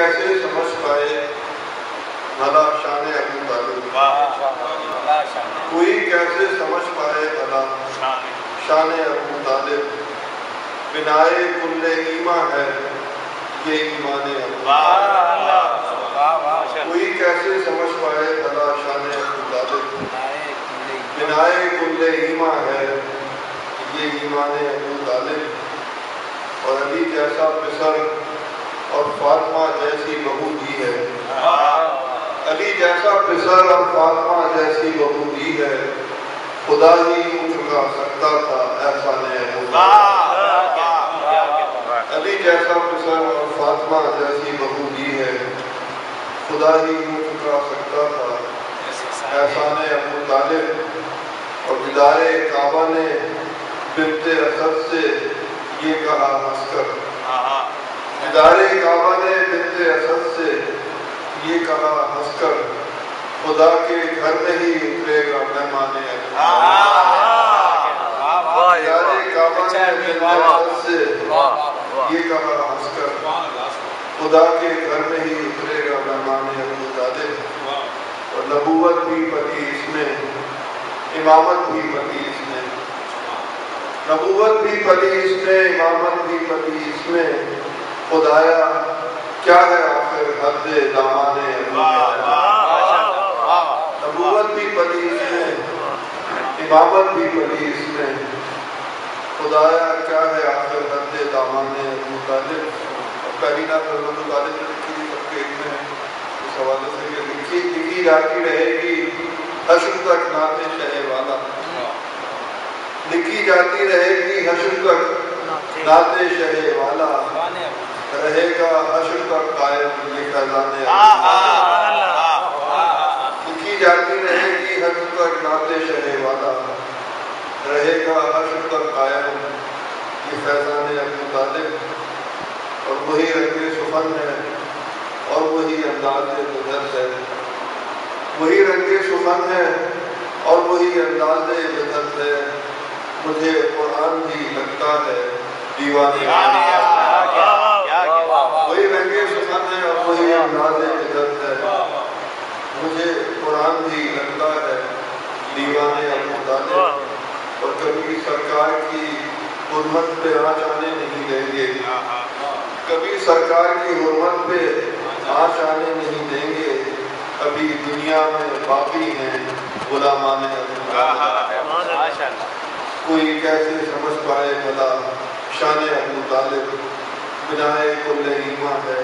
کیسے سمجھ پائے بھلا شان ابو طالب، کوئی کیسے سمجھ پائے بھلا شان ابو طالب، بنائے کل ایمان ہے یہ ایمان ابو طالب، کوئی کیسے سمجھ پائے بھلا شان ابو طالب، بنائے کل ایمان ہے یہ ایمان ابو طالب، اور علی جیسا پسر اور فاطمہ جیسی بہو دی ہے، علی جیسا پسر اور فاطمہ جیسی بہو دی ہے، خدا ہی یوں چکا سکتا تھا احسان ابو طالب، علی جیسا پسر اور فاطمہ جیسی بہو دی ہے، خدا ہی یوں چکا سکتا تھا احسان ابو طالب، اور دیدار کعبہ نے بنت اسد سے یہ کہا ہنس کر، دیدار کعبہ نے بنت اسد سے یہ کہا ہنس کر، خدا کے گھر میں ہی اترے گا مہمان ابو طالب، دیدار کعبہ نے بنت اسد سے یہ کہا ہنس کر، خدا کے گھر میں ہی اترے گا مہمان ابو طالب، اور نبوت بھی پلی اس میں، امامت بھی پلی اس میں، نبوت بھی پلی اس میں، امامت بھی پلی اس میں، خدایا کیا ہے آخر حد دامان ابو طالب، نبوت بھی پلی اس میں، امامت بھی پلی اس میں، خدایا کیا ہے آخر حد دامان ابو طالب۔ اور پہلی نعت حضرت غالب نے لکھی تھی سب کے علم میں اس حوالے سے کہ لکھی جاتی رہے گی حشر تک نعت شہ والا، لکھی جاتی رہے گی حشر تک نعت شہ والا، رہے گا حشر تک قائم یہ فیضان ابو طالب، لکھی جاتی رہے گی حشر تک نعت شہ والا، رہے گا حشر تک قائم یہ فیضان ابو طالب، اور وہی رنگ سخن ہے اور وہی انداز بدر ہے، وہی رنگ سخن ہے اور وہی انداز بدر ہے، مجھے قرآن بھی لگتا ہے دیوانے، وہی رنگ سخن ہے اور وہی انداز بدر ہے، مجھے قرآن بھی لگتا ہے دیوانے ابو طالب، اور کبھی سرکار کی حرمت پہ آنچ آنے نہیں دیں گے، کبھی سرکار کی حرمت پہ آنچ آنے نہیں دیں گے، ابھی دنیا میں باقی ہیں غلامان ابو طالب، کوئی کیسے سمجھ پائے بھلا شان ابو طالب، بنائے کل ایمان ہے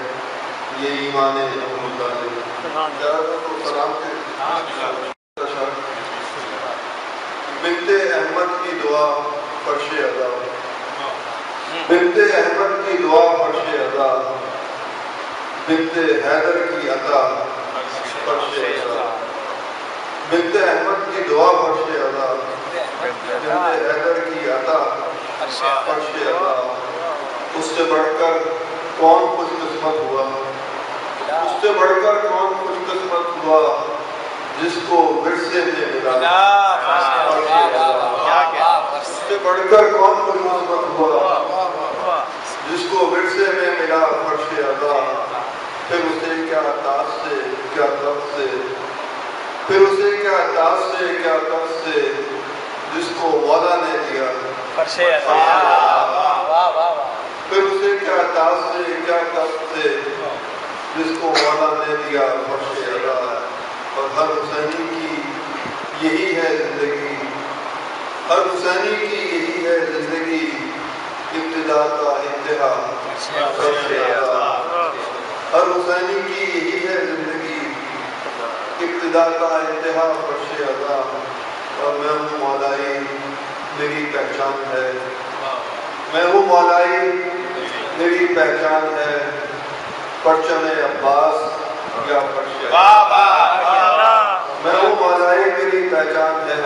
یہ ایمان ابو طالب۔ سلام کے بنت احمد کی دعا فرش ادا، بنت احمد کی دعا فرش ادا، بنت حیدر کی عطا فرش ادا، بنت احمد کی دعا فرش ادا، بنت حیدر کی عطا فرش ادا، اس سے بڑھ کر کون خوش قسمت ہوا، اس سے بڑھ کر کون خوش قسمت ہوا جس کو ورثے میں ملا فرش ادا، اس سے بڑھ کر کون خوش قسمت ہوا جس کو ورثے میں ملا فرش ادا، پھر اسے کیا تاج سے کیا تخت سے، پھر اسے کیا تاج سے کیا تخت سے جس کو مولا نے دیا فرش ادا، پھر اسے کیا تاج سے کیا تخت سے جس کو مولا نے دیا فرش ادا، اور ہر حسینی کی یہی ہے زندگی، ہر حسینی کی یہی ہے زندگی، ابتدا کا انتہا فرش ادا، ہر حسینی کی یہی ہے زندگی، ابتدا کا انتہا فرش ادا، اور میں ہوں مولائی میری پہچان ہے، میں ہوں مولائی میری پہچان ہے، پرچم عباس یا فرش ادا، میں ہوں مولائی میری پہچان ہے،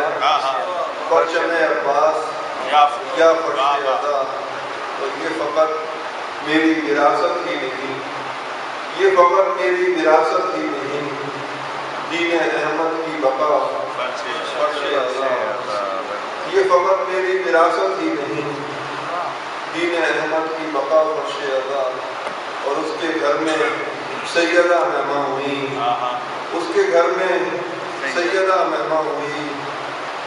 پرچم عباس یا فرش ادا، اور یہ فقط میری وراثت ہی نہیں، یہ فقط میری وراثت ہی نہیں، دین احمد کی بقا فرش ادا، یہ فقط میری وراثت ہی نہیں، دین احمد کی بقا فرش ادا، اور اس کے گھر میں سیدہ مہمہ ہوئی، اس کے گھر میں سیدہ مہمہ ہوئی،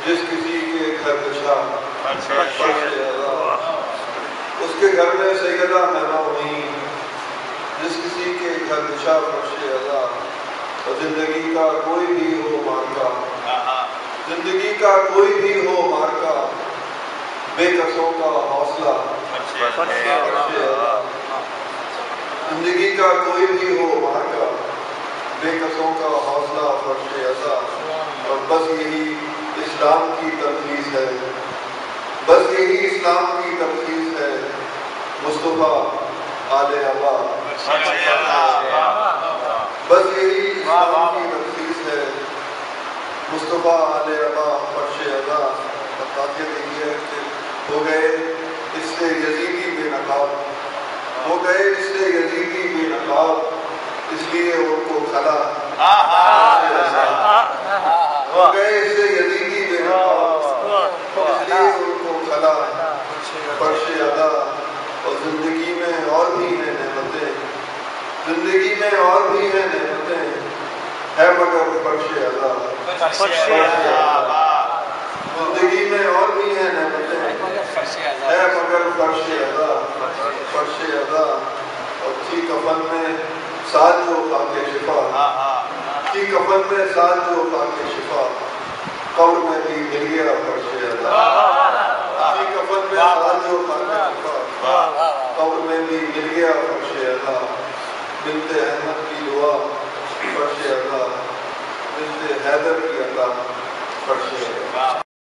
جس کسی کے گھر گشا فرش اعلیٰ۔ اس کے گھر میں سیدہ مہمہ ہوئی، جس کسی کے گھر گشا فرش اعلیٰ۔ اور زندگی کا کوئی بھی ہو مارکا، زندگی کا کوئی بھی ہو مارکا، بے کسوں کا حوصلہ فرش اعلیٰ۔ زندگی کا کوئی بھی ہو مارکا، بے کسوں کا حوصلہ فرش اعلیٰ۔ اور بس یہی اسلام کی تفویض ہے، بس یہی اسلام کی تفویض ہے، مصطفیٰ آل عبا۔ بس یہی اسلام کی تفویض ہے، مصطفیٰ آل عبا فرش اعلیٰ۔ بتاتے دیکھیے کہ ہو گئے اس سے یزیدی بے نقاب، ہو گئے اس سے یزیدی بے نقاب، اس لیے ان کو کھلا ہو گئے اس سے یزیدی بے نقاب، اس لیے ان کو کھلا فرش اعلیٰ۔ اور زندگی میں اور بھی ہیں نعمتیں، زندگی میں اور بھی ہیں نعمتیں، ہے مگر فرش اعلیٰ۔ زندگی میں اور بھی ہیں نعمتیں، ہے مگر فرش اعلیٰ، فرش اعلیٰ۔ اور تھی کفن میں ساتھ جو خاک شفا، تھی کفن میں ساتھ جو خاک شفا، قبر میں بھی مل گیا فرش اعلیٰ۔ تھی کفن میں ساتھ جو خاک شفا، قبر میں بھی مل گیا فرش اعلیٰ۔ بنت احمد کی دعا فرش اعلیٰ، بنت حیدر کی عطا فرش اعلیٰ۔